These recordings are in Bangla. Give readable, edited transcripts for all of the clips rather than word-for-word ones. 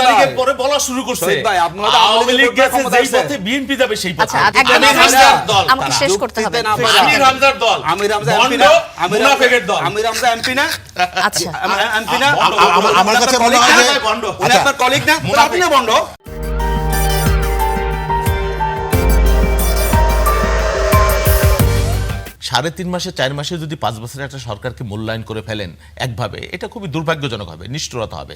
তারিখের পরে বলা শুরু করছে আওয়ামী লীগ গেছে যেই পথে বিএনপি যাবে সেই পথে। আমাকে শেষ করতে হবে। আমির হামজার দল, আমির হামজা এমপি না, মুনাফিকের দল। আমির হামজা এমপি না, আচ্ছা এমপি না, আমার কাছে মনে হয় যে উনি আপনার কলিগ না, আপনি না বন্ড। 3.5 মাসে 4 মাসে যদি 5 বছরের একটা সরকারকে মূল্যায়ন করে ফেলেন একভাবে, এটা খুবই দুর্ভাগ্যজনক হবে, নিষ্ঠুরতা হবে।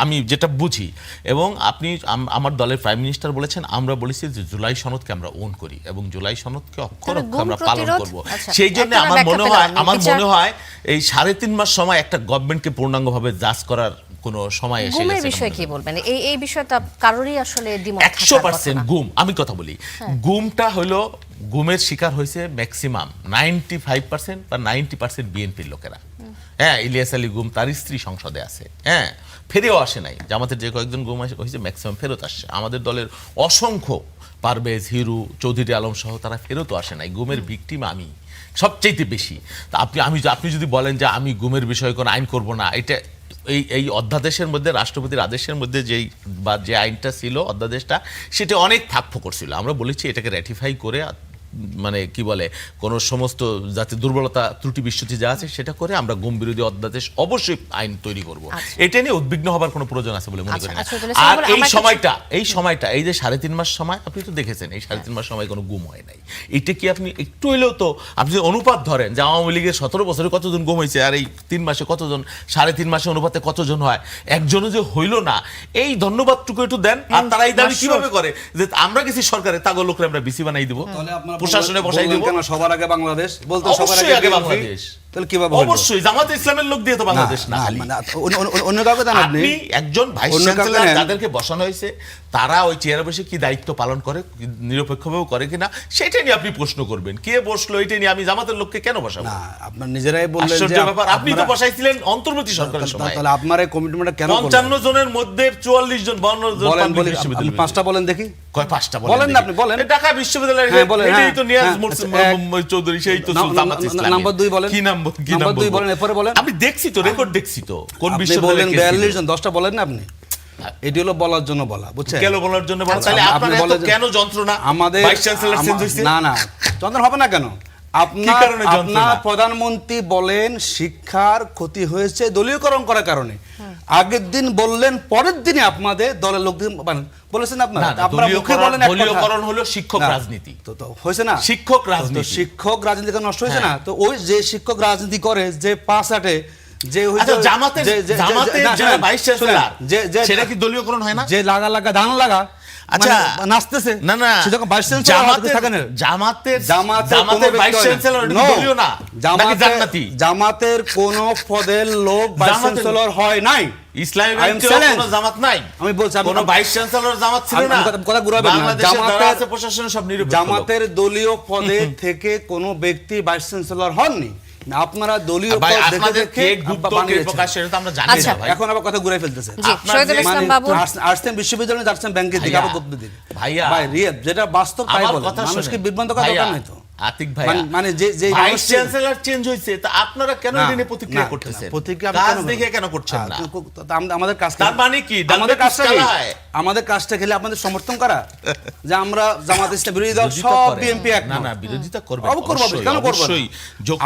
আমি যেটা বুঝি, এবং আপনি আমার দলের প্রাইম মিনিস্টার বলেছেন, আমরা বলেছি যে জুলাই সনদকে আমরা ওন করি এবং জুলাই সনদকে অক্ষরে অক্ষরে আমরা পালন করব। সেই জন্য আমার মনে হয় এই 3.5 মাস সময় একটা গভর্নমেন্টকে পূর্ণাঙ্গভাবে জাজ করার কোনো সময় এসে গেছে। গুমের বিষয়ে কি বলবেন? এই বিষয়টা কারোরই আসলে দ্বিমত থাকার কথা না। 100% গুম। আমি কথা বলি, গুমটা হলো, গুমের শিকার হয়েছে ম্যাক্সিমাম 95% বা 90% বিএনপির লোকেরা। হ্যাঁ, ইলিয়াস আলী গুম, তার স্ত্রী সংসদে আছে, হ্যাঁ, ফেরেও আসে নাই। জামাতের যে কয়েকজন গুম হয়েছে ম্যাক্সিমাম ফেরত আসছে। আমাদের দলের অসংখ্য পারভেজ, হিরু, চৌধুরী আলম সহ তারা ফেরতও আসে নাই। গুমের ভিকটিম আমি সবচাইতে বেশি। তা আপনি যদি বলেন যে আমি গুমের বিষয়ে কোনো আইন করব না, এটা এই অধ্যাদেশের মধ্যে, রাষ্ট্রপতির আদেশের মধ্যে যে আইনটা ছিল, অধ্যাদেশটা, সেটা অনেক ফাঁকফোকর ছিল। আমরা বলেছি এটাকে র্যাটিফাই করে, মানে কি বলে, কোন সমস্ত যাতে দুর্বলতা, ত্রুটি, বিচ্যুতি যা আছে সেটা করে আমরা গুম বিরোধী অধ্যাদেশ অবশ্যই আইন তৈরি করব। এটা নিয়ে উদ্বিগ্ন হবার কোনো প্রয়োজন আছে বলে মনে করি না। আর এই সময়টা এই যে 3.5 মাস সময়, আপনি তো দেখেছেন এই 3.5 মাস সময় কোনো গুম হয় নাই। এটা কি আপনি একটু হইলেও তো আপনি অনুপাত ধরেন যে আওয়ামী লীগের 17 বছরে কতজন গুম হয়েছে আর এই 3 মাসে কতজন, 3.5 মাসে অনুপাতে কতজন হয়, একজনও যে হইল না, এই ধন্যবাদটুকু একটু দেন। আর তারা এই দাবি কিভাবে করে যে আমরা কিছু সরকারে তাগো লোকরে আমরা বিসি বানাই দেব, প্রশাসনে বসাই দেব? কেন সবার আগে বাংলাদেশ বলতে, সবার আগে বাংলাদেশ, তাহলে কিভাবে? অবশ্যই জামাত ইসলামের লোক দিয়ে তো বাংলাদেশ না। অন্য কাউকে দেন আপনি? একজন ভাইস চ্যান্সেলর যাদেরকে বসানো হয়েছে তারা ওই চেয়ারে বসে কি দায়িত্ব পালন করে, নিরপেক্ষভাবে করে কিনা, সেটা নিয়ে আপনি প্রশ্ন করবেন। কে বসলো এটা নিয়ে আমি জামাতের লোককে কেন বসাবো? না, আপনার নিজেরাই বললেন যে আপনি তো বসাইছিলেন অন্তর্বর্তী সরকারের সময়। তাহলে আপনার এই কমিটমেন্টটা কেন? 55 জনের মধ্যে 44 জন, 52 জন বলেন, আপনি 5টা বলেন দেখি। কয় 5টা বলেন না, আপনি বলেন। ঢাকা বিশ্ববিদ্যালয়ের এটাই তো নিয়াজ চৌধুরী, সেই তো জামাত ইসলামী। নাম্বার 2 বলেন। কি নাম্বার 2 বলেন, এরপরে বলেন। আমি দেখছি তো, রেকর্ড দেখছি তো, কোন আপনি বিশ্ববিদ্যালয়ে বলেন 42 জন, 10টা বলেন না আপনি? এটি হলো বলার জন্য বলা, বুঝছেন? কেন বলার জন্য বলা? তাহলে আপনারা এত কেন যন্ত্রণা? আমাদের ভাইস চ্যান্সেলর চেঞ্জ হইছে না, যন্ত্রণা হবে না কেন? আপনার প্রধানমন্ত্রী বলেন শিক্ষার ক্ষতি হয়েছে দলীয়করণ করার কারণে। আগের দিন বললেন, পরের দিনে আপনাদের দলের লোকদের বলেছেন আপনারা মুখে বলেন দলীয়করণ হলো শিক্ষক রাজনীতি। তো হয়েছে না? শিক্ষক রাজনীতি, শিক্ষক রাজনীতি নষ্ট হয়েছে না? তো ওই যে শিক্ষক রাজনীতি করে, যে 5-8 যে জামাতের যারা ভাইস চ্যান্সেলর, সেটা কি দলীয়করণ হয় না? যে লাগা ধান লাগা, আচ্ছা, নাচতেছে না, সেরকম ভাইস চ্যান্সেলর থাকে না। জামাতের ভাইস চ্যান্সেলর দলীয় না, নাকি জান্নাতি? জামাতের কোন পদের লোক ভাইস চ্যান্সেলর হয় নাই। ইসলামী ব্যাংকের কোনো জামাত নাই। আমি বলছি কোনো ভাইস চ্যান্সেলর জামাত ছিল না। কথা ঘুরাবেন না। জামাতের প্রশাসনে সব নিরপেক্ষ। জামাতের দলীয় পদে থেকে কোন ব্যক্তি ভাইস চ্যান্সেলর হননি। আপনারা দলীয় পদ দেখে আমরা জানি না। এখন আবার কথা ঘুরে ফেলতেছে। আসছেন বিশ্ববিদ্যালয়ে, যাচ্ছেন ব্যাংকের দিকে, আবার গুপ্ত দিকে। ভাইয়া, ভাই রিয়াদ, যেটা বাস্তব তাই বলেন, মানুষকে বিভ্রান্ত করার দরকার নাই তো। আতিক ভাই, মানে যে ভাইস চ্যান্সেলর চেঞ্জ হইছে, তা আপনারা কেন এটা নিয়ে প্রতিক্রিয়া করতেছেন? প্রতিক্রিয়া কাজ দেখে কেন করছেন না? আমাদের কাজ, তার মানে কি? আমাদের কাজটা খেলে আপনাদের সমর্থন করা, যে আমরা জামাত ইসলাম বিরোধী দল, সব বিএনপি এক। না, বিরোধিতা করবে, অবশ্যই কেন করব?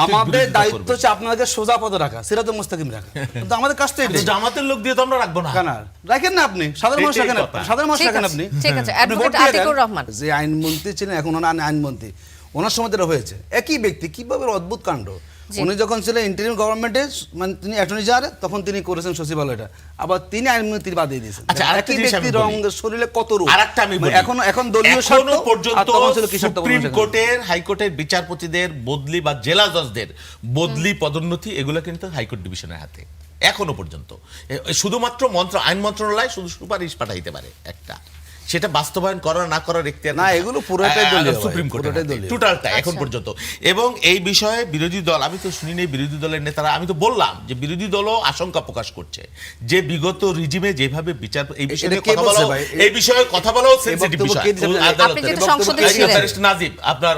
আমাদের দায়িত্ব হচ্ছে আপনাদেরকে সোজা পথে রাখা, সিরাতুল মুস্তাকিম রাখা। কিন্তু আমাদের কাজটা এটা। জামাতের লোক দিয়ে তো আমরা রাখবো না। কেন রাখেন না? আপনি সাধারণ মানুষ রাখেন, সাধারণ মানুষ রাখেন আপনি। ঠিক আছে, অ্যাডভোকেট আতিকুর রহমান যে আইনমন্ত্রী ছিলেন, এখন আইনমন্ত্রী, ওনার সময় যেটা হয়েছে, একই ব্যক্তি, কিভাবে অদ্ভুত কাণ্ড। উনি যখন ছিলেন ইন্টারিম গভর্নমেন্টে, মানে তিনি অ্যাটর্নি জেনারেল, তখন তিনি করেছেন সচিবালয়টা, আবার তিনি আইনমন্ত্রী বাদ দিয়ে দিয়েছেন। একই ব্যক্তির রং শরীরে কত রূপ। এখন দলীয় স্বার্থ পর্যন্ত সুপ্রিম কোর্টের, হাইকোর্টের বিচারপতিদের বদলি বা জেলা জজদের বদলি, পদোন্নতি, এগুলো কিন্তু হাইকোর্ট ডিভিশনের হাতে এখনো পর্যন্ত। শুধুমাত্র আইন মন্ত্রণালয় শুধু সুপারিশ পাঠাইতে পারে একটা, সেটা বাস্তবায়ন করা না করার এখতিয়ার না, এগুলো পুরোটাই দলীয়, সুপ্রিম কোর্টের টোটালটা এখন পর্যন্ত। এবং এই বিষয়ে বিরোধী দল, আমি তো শুনি নেই বিরোধী দলের নেতারা, আমি তো বললাম যে বিরোধী দলও আশঙ্কা প্রকাশ করছে যে বিগত রিজিমে যেভাবে বিচার, এই বিষয়ে কথা বলা সেনসিটিভ বিষয়। নাজিব, আপনার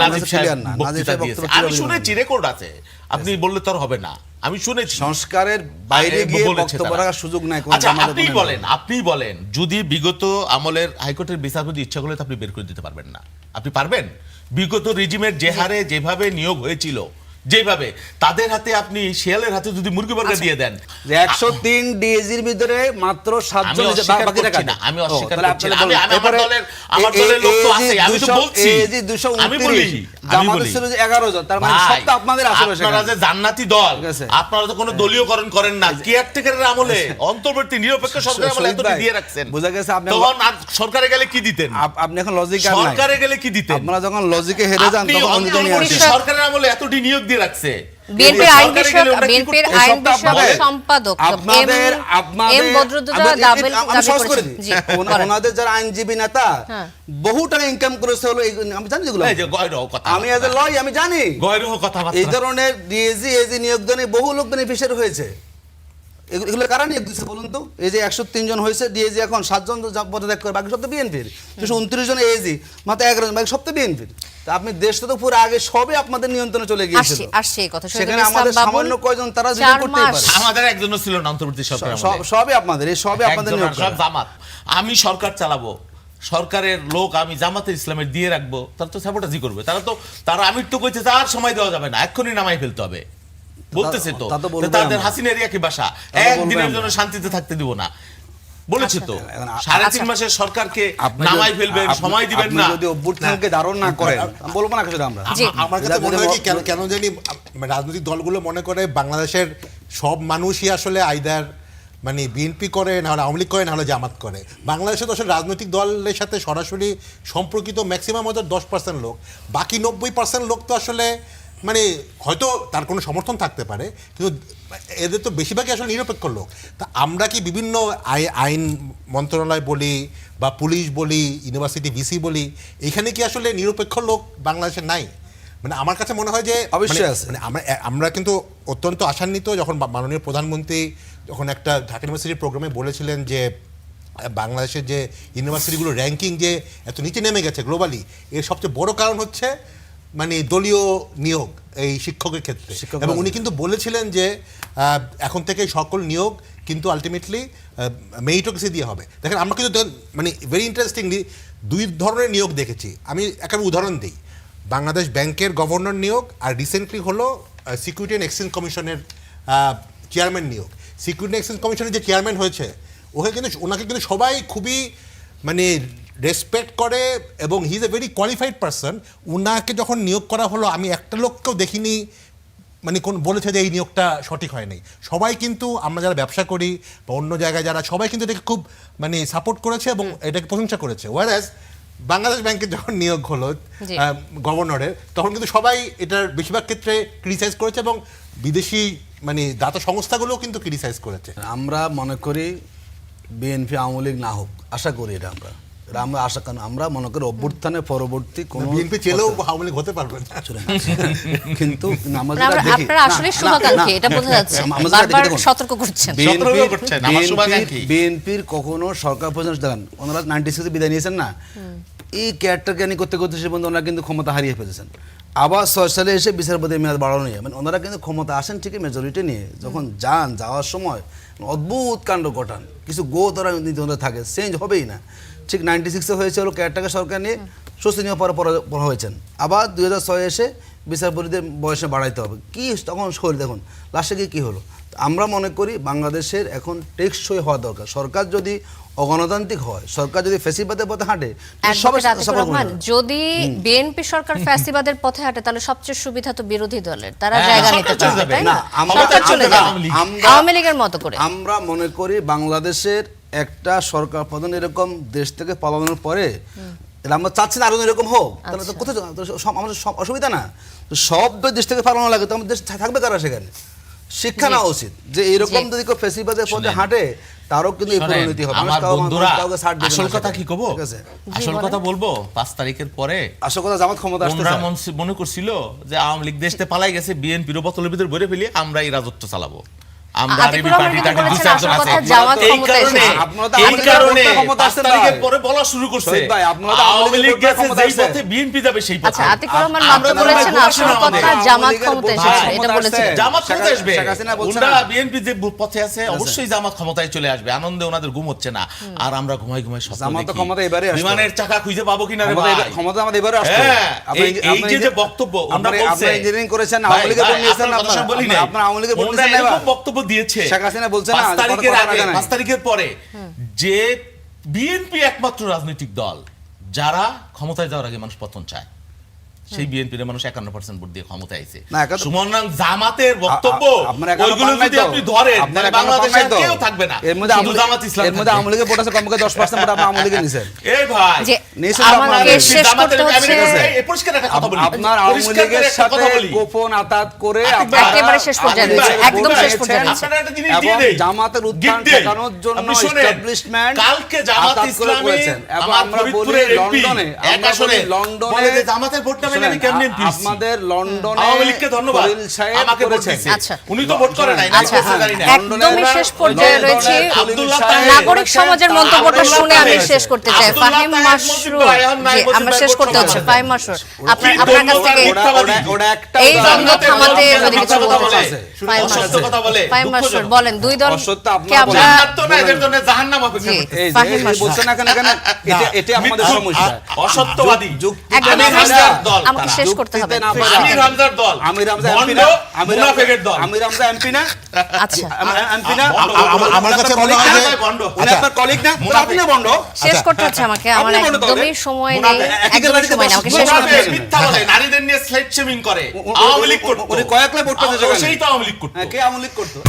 নাজিব সাহেব বক্তৃতা দিয়েছে, আমি শুনেছি, রেকর্ড আছে। আপনি বললে তো আর হবে না, আমি শুনেছি সংস্কারের বাইরে গিয়ে বলেছে বক্তব্য তারা। রাখার সুযোগ নাই কোনো আচ্ছা জামাতের আপনি কোনো বলেন, আপনি বলেন যদি বিগত আমলের হাইকোর্টের বিচারপতি ইচ্ছা করলে তো আপনি বের করে দিতে পারবেন না, আপনি পারবেন? বিগত রেজিমের যে হারে যেভাবে নিয়োগ হয়েছিল, যেভাবে তাদের হাতে আপনি শিয়ালের হাতে যদি মুরগি বর্গা দিয়ে দেন, যে 103 ডিএজির ভিতরে মাত্র 7 আমি জন অস্বীকার বাকিরা করছি কাটে। না, আমি অস্বীকার তাহলে করছি না, আপনারা আমি বলুন। আমার দলের লোক তো আছে, আমি তো 200 বলছি, এই যে 229 আমি বলি, জামাতের ছিল যে 11 জন, তার মানে ভাই, সব তো আপনাদের আসলে আপনারা যে জান্নাতি দল, ঠিক আছে। আপনারা তো কোনো দলীয়করণ করেন না, কেয়ারটেকারের আমলে অন্তর্বর্তী নিরপেক্ষ সরকারের আমলে শহীদ এতটি ভাই, দিয়ে রাখছেন, বোঝা গেছে আপনি তখন আর সরকারে গেলে কি দিতেন? আপনি এখন লজিক আর নাই। সরকারে গেলে কি দিতেন? আপনারা যখন লজিকে হেরে যান আপনি তখন অন্যদিকে নিয়ে অন্তর্বর্তী আসেন। সরকারের আমলে এতটি নিয়োগ দিয়ে রাখছে, বিএনপির আইন সরকারে বিষয়ক গেলে ওটা কি বিএনপির করতে- আইন এসব তো বিষয়ক আপনাদের- সম্পাদক আপনাদের এম বদরুদ্দোজা আমি দাবি সহজ করে করেছেন। দিই। জি, করেন। ওনাদের যারা আইনজীবী নেতা হ্যাঁ। বহু টাকা ইনকাম করেছে হলো আমি জানি যেগুলো এই যে গয়রহ কথা, আমি এজ এ লয় আমি জানি গয়রহ কথাবার্তা। এই ধরনের ডিএজি এজি নিয়োগদানে বহু লোক বেনিফিশিয়ারি হয়েছে। এগুলো কারা নিয়োগ দিচ্ছে বলুন তো? এই যে 103 জন হয়েছে ডিএজি, এখন 7 জন পদত্যাগ করে, বাকি সব তো বিএনপির। 229 জন এজি, মাত্র 11 জন, বাকি সব তো বিএনপির। তা আপনি দেশটা তো পুরো আগে সবে আপনাদের নিয়ন্ত্রণে চলে গিয়েছিল। আসছে এই কথা। সেখানে আমাদের সামান্য কয়জন তারা রিজাইন করতেই পারে। আমাদের একজনও ছিল না অন্তর্বর্তী সরকারের আমলে। সবই আপনাদের, এই সবই আপনাদের একজন নিয়োগ আর সব করা। জামাত। আমি সরকার চালাবো, সরকারের লোক আমি জামাতের ইসলামের দিয়ে রাখবো, তারা তো সাপোর্টাজি করবে। তারা আমি তো কইতে আর সময় দেওয়া যাবে না, এক্ষুনি নামাই ফেলতে হবে বলতেছে তো। তা তো বলবোই তাদের আমরা। হাসিনা এরিয়া কি বাসা, তা তো একদিনের বলবোই জন্য আমরা। শান্তিতে থাকতে দিব না বলেছে তো। এখন 3.5 মাসের সরকারকে নামাই ফেলবেন, সময় দিবেন না। আপনি যদি অভ্যুত্থানকে ধারণ না করেন, আমি বলবো না কিছু আমরা। জি। আমার কাছে মনে হয় কি কেন জানি রাজনৈতিক দলগুলো মনে করে বাংলাদেশের সব মানুষই আসলে আইদার মানে বিএনপি করে, না হলে আওয়ামী লীগ করে, না হলে জামাত করে। বাংলাদেশে তো আসলে রাজনৈতিক দলের সাথে সরাসরি সম্পর্কিত ম্যাক্সিমাম হয়তো 10% লোক, বাকি 90% লোক তো আসলে মানে হয়তো তার কোনো সমর্থন থাকতে পারে, কিন্তু এদের তো বেশিরভাগই আসলে নিরপেক্ষ লোক। তা আমরা কি বিভিন্ন আইন মন্ত্রণালয় বলি বা পুলিশ বলি, ইউনিভার্সিটি ভিসি বলি, এখানে কি আসলে নিরপেক্ষ লোক বাংলাদেশে নাই? মানে আমার কাছে মনে হয় যে অবশ্যই আছে। মানে আমরা কিন্তু অত্যন্ত আশান্বিত যখন মাননীয় প্রধানমন্ত্রী যখন একটা ঢাকা ইউনিভার্সিটির প্রোগ্রামে বলেছিলেন যে বাংলাদেশের যে ইউনিভার্সিটিগুলো র্যাঙ্কিং যে এত নিচে নেমে গেছে গ্লোবালি, এর সবচেয়ে বড় কারণ হচ্ছে মানে দলীয় নিয়োগ এই শিক্ষকের ক্ষেত্রে। এবং উনি কিন্তু বলেছিলেন যে এখন থেকে সকল নিয়োগ কিন্তু আলটিমেটলি মেরিটোক্রেসি দিয়ে হবে। দেখেন আমরা কিন্তু মানে ভেরি ইন্টারেস্টিংলি 2 ধরনের নিয়োগ দেখেছি। আমি একটা উদাহরণ দিই, বাংলাদেশ ব্যাংকের গভর্নর নিয়োগ, আর রিসেন্টলি হলো সিকিউরিটি অ্যান্ড এক্সচেঞ্জ কমিশনের চেয়ারম্যান নিয়োগ। সিকিউরিটি এক্সচেঞ্জ কমিশনের যে চেয়ারম্যান হয়েছে, ওনাকে কিন্তু সবাই খুবই মানে রেসপেক্ট করে এবং he is a very qualified person. উনাকে যখন নিয়োগ করা হলো, আমি একটা লোককেও দেখিনি মানে কোন বলেছে যে এই নিয়োগটা সঠিক হয়নি। সবাই কিন্তু আমরা যারা ব্যবসা করি বা অন্য জায়গায় যারা, সবাই কিন্তু এটাকে খুব মানে সাপোর্ট করেছে এবং এটাকে প্রশংসা করেছে। ওয়ারাজ বাংলাদেশ ব্যাংকের যখন নিয়োগ হলো গভর্নরের, তখন কিন্তু সবাই এটার বেশিরভাগ ক্ষেত্রে ক্রিটিসাইজ করেছে এবং বিদেশি মানে দাতা সংস্থাগুলোও কিন্তু ক্রিটিসাইজ করেছে। আমরা মনে করি বিএনপি আওয়ামী লীগ না হোক, আশা করি এটা আমরা আশা করি, আমরা মনে করি অভ্যুত্থানের পরবর্তী কোনো বিএনপি চেলেও আওয়ামী লীগ হতে পারবে না। কিন্তু আমরা যেটা দেখি, আপনারা আসলে শুভাকাঙ্ক্ষী, এটা বোঝা যাচ্ছে। আমরা যেটা দেখি বারবার দেখুন, সতর্ক করছেন। সতর্ক করছেন, আমার শুভাকাঙ্ক্ষী। বিএনপির কখনো সরকার প্রধান দেন, ওনারা 96 বিদায় নিয়েছেন না, এই ক্যারেক্টার জ্ঞানী করতে করতে সে পর্যন্ত ওনারা কিন্তু ক্ষমতা হারিয়ে ফেলেছেন। আবার 6 সালে এসে বিচারপতি মেয়াদ বাড়ানো নিয়ে, মানে ওনারা কিন্তু ক্ষমতা আসেন ঠিকই মেজরিটি নিয়ে, যখন যাওয়ার সময় অদ্ভুত কাণ্ড ঘটান, কিছু তারা নীতি থাকে, চেঞ্জ হবেই না। ঠিক 96-এ হয়েছে হলো ক্যারেক্টার সরকার নিয়ে, শোষণীয় পরে হয়েছেন। আবার 2006 এসে বিচারপতিদের বয়সে বাড়াইতে হবে, কি তখন শরীর দেখুন লাস্টে কি হলো। আমরা মনে করি বাংলাদেশের এখন টেকসই হওয়া দরকার। সরকার যদি অগণতান্ত্রিক হয়, সরকার যদি ফ্যাসিবাদের পথে হাঁটে, যদি বিএনপি সরকার ফ্যাসিবাদের পথে হাঁটে, তাহলে সবচেয়ে সুবিধা তো বিরোধী দলের, তারা জায়গা নিতে চায়, তাই না? সরকার চলে যাবে আওয়ামী লীগের মতো করে। আমরা মনে করি বাংলাদেশের একটা সরকার প্রধান এরকম দেশ থেকে পালানোর পরে, আমরা চাচ্ছি না আরো এরকম হোক, তাহলে তো কোথায় আমাদের অসুবিধা না। সব দেশ থেকে পালানো লাগে, তো আমাদের দেশ থাকবে কারা সেখানে? শিক্ষা নেওয়া উচিত যে এরকম যদি কেউ ফ্যাসিবাদের পথে হাঁটে, তারও কিন্তু এই পরিণতি হবে। আমার বন্ধুরা, আসল কথা কি কব, আসল কথা বলবো, 5 তারিখের পরে আসল কথা জামাত ক্ষমতা আসছে, ওনারা মনে করছিল যে আওয়ামী লীগ দেশতে পালাই গেছে, বিএনপির বোতলের ভিতর ভরে ফেলি আমরা এই রাজত্ব চালাবো। আমরা আতিকুর আরবি রহমান পার্টি কিন্তু টাটি বলেছেন, দুই আসল চারজন কথা আছে। জামাত এই ক্ষমতায় কারণে এসেছে। আপনারা তো এই আওয়ামী লীগের কারণে ক্ষমতা 5 আসতে তারিখের পারে। পরে বলা শুরু করছে শহীদ ভাই, আপনারা তো আওয়ামী লীগ লীগের গেছে ক্ষমতা যেই আসছে। পথে বিএনপি যাবে সেই পথে। আচ্ছা, আতিকুর রহমান আমরা মাত্র তো বলেছেন ভাই আসল ঘোষণা কথা আমাদের। জামাত আওয়ামী লীগের ক্ষমতায় বোধহয় এসেছে, এটা ক্ষমতা বলেছেন। আসছে। জামাত ক্ষমতায় আসবে। শেখ হাসিনা বলছে ওনারা না। বিএনপি যে পথে আছে অবশ্যই জামাত ক্ষমতায় চলে আসবে। আনন্দে ওনাদের ঘুম হচ্ছে না। আর আমরা ঘুমাই ঘুমাই স্বপ্ন জামাত তো দেখি। ক্ষমতায় এবারে আসবে। বিমানের চাকা খুঁজে পাবো কিনা রে ভাই? ক্ষমতা আমাদের এবারে আসতো। হ্যাঁ, আপনি- এই আপনি যে বক্তব্য ওনারা বলছে, আপনারা ইঞ্জিনিয়ারিং করেছেন, ভাই, আওয়ামী লীগের ভাই, ভোট নিয়েছেন আপনার কথা আপনারা। বলি নাই। আপনারা আওয়ামী লীগের ভোট ওনারা নিয়েছেন না এরকম এবার? বক্তব্য দিয়েছে। শেখ হাসিনা বলছে না, 5 তারিখের কথা আগে, রাখা নাই। 5 তারিখের পরে যে বিএনপি একমাত্র রাজনৈতিক দল যারা ক্ষমতায় যাওয়ার আগে মানুষ পতন চায়। সেই বিএনপির মানুষ 51% ভোট দিয়ে ক্ষমতায় আইছে। না, একাত্তর- সুমন জামাতের বক্তব্য আপনারা একান্ন ওইগুলো পান নাই যদি তো? আপনি ধরেন আপনারা তাহলে একান্ন পান বাংলাদেশে নাই তো? কেউ থাকবে না। এর মধ্যে শুধু আওয়ামী জামাত ইসলাম এর মধ্যে থাকবে। আওয়ামী লীগের ভোট আছে কমপক্ষে 10% ভোট আপনি আওয়ামী লীগে নিছেন। এই ভাই যে নিশ্চয়ই আপনারা আমাকে আওয়ামী শেষ জামাতের করতে হচ্ছে, আমেরিকা- এই পরিষ্কার একটা কথা বলি। আপনার আওয়ামী পরিষ্কার করে লীগের একটা কথা সাথে বলি। গোপন আতাত করে আতিক ভাই, আপনারা একেবারে শেষ পর্যায়ে আওয়ামী রয়েছে, লীগের একদম ভোট শেষ পর্যায়ে নিয়েছেন আপনারা একটা জিনিস দিয়ে এবং দেই। জামাতের উত্থান গিফট দেই। ঠেকানোর জন্য আপনি শোনেন, এস্টাবলিশমেন্ট কালকে জামাত ইসলামী এবং আমার আমরা বলি ফরিদপুরের এমপি লন্ডনে এক আসনে লন্ডনে বলে যে জামাতের ভোট নামে আমি কেমনে এমপি হইছি? আমাদের লন্ডনে আওয়ামী লীগকে ধন্যবাদ খলিল সাহেব আমাকে ভোট করেছেন। দিয়েছে। আচ্ছা। উনি তো ভোট করে নাই না, আচ্ছা, আমি জানি না। একদমই শেষ পর্যায়ে লন্ডনের রয়েছে। আব্দুল্লাহ নাগরিক সমাজের মন্তব্যটা আব্দুল্লাহ শুনে আমি তাহের। শেষ করতে চাই। আব্দুল্লাহ ফাহিম তাহের মাশরুর, মজিব ভাই, এখন নাই, জি, মজিব আমরা ভাই শেষ ভোট করতে হচ্ছে। সমাধান। ফাহিম মাশরুর, আপনার কি কাছ থেকে ওটা একটা এই দ্বন্দ্ব উদাহরণ। থামাতে মিথ্যা যদি কিছু কথা বলতে বলে, চান। ফাহিম অসত্য মাশরুর, কথা বলে, ফাহিম মাশরুর দুঃখজনক। বলেন, দুই দল অসত্য কে আপনারা আমরা বলেন। জান্নাত তো না, এদের জন্য জাহান্নাম অপেক্ষা জি, করতেছে। এই যে ফাহিম এই মাশরুর। বলছেন না কেন এটা আমাদের মিথ্যুক, সমস্যা। অসত্যবাদী, যুক্তিতে একদম না শেষ পারা, হামজার দল আমাকে তারা। শেষ করতে হবে। যুক্তিতে না পারা। আমির হামজার দল, আমির হামজা ভণ্ড, এমপি না? মুনাফেকের দল। আমির হামজা এমপি না? আচ্ছা, এমপি না? আমার কাছে মনে হয় যে ভণ্ড। উনি আপনার কলিগ না? তো আপনিও বন্ধ। শেষ করতে হচ্ছে আমাকে। আমার আপনি বলুন তাহলে। একদমই সময় নেই, মুনাফে- একই একদমই বাড়িতে সময় নেই, আমাকে শেষ করতে মুনাফেক, হচ্ছে। মিথ্যা বলে, নারীদের নিয়ে স্লেট শেমিং করে। উ- উ- আওয়ামী লীগ করতো। উনি কয়েক লাখ ভোট পেয়েছে সেখানে। সেই তো আওয়ামী লীগ করতো। হ্যাঁ, কে আওয়ামী লীগ করতো?